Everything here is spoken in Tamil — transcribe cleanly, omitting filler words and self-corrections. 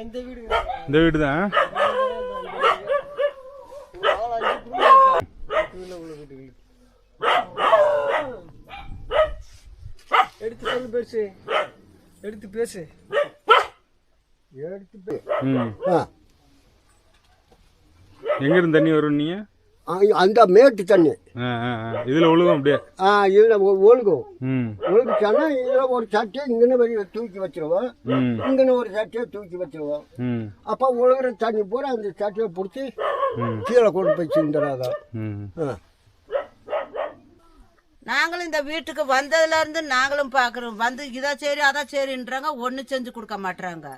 இந்த வீடு தான். எடுத்து சொல்லு பேசு, எடுத்து பேசு, எடுத்து பேசு. எங்க இருந்து தண்ணி வரும் நீங்க? அந்த மேட்டு தண்ணி இதுல ஒழுகும் அப்படியே. இதுல ஒழுகும். ஒழுகுச்சானா இதுல ஒரு சட்டையை இங்கன்னு வெளியே தூக்கி வச்சிருவோம், இங்கன்னு ஒரு சட்டையை தூக்கி வச்சிருவோம். அப்ப ஒழுகுற தண்ணி பூரா அந்த சட்டையை பிடிச்சி கீழே கொண்டு போய் சிந்துறாங்க. நாங்களும் இந்த வீட்டுக்கு வந்ததுல இருந்து நாங்களும் பாக்குறோம், வந்து இதா சரி அதான் சரின்றாங்க, ஒண்ணு செஞ்சு கொடுக்க மாட்டாங்க.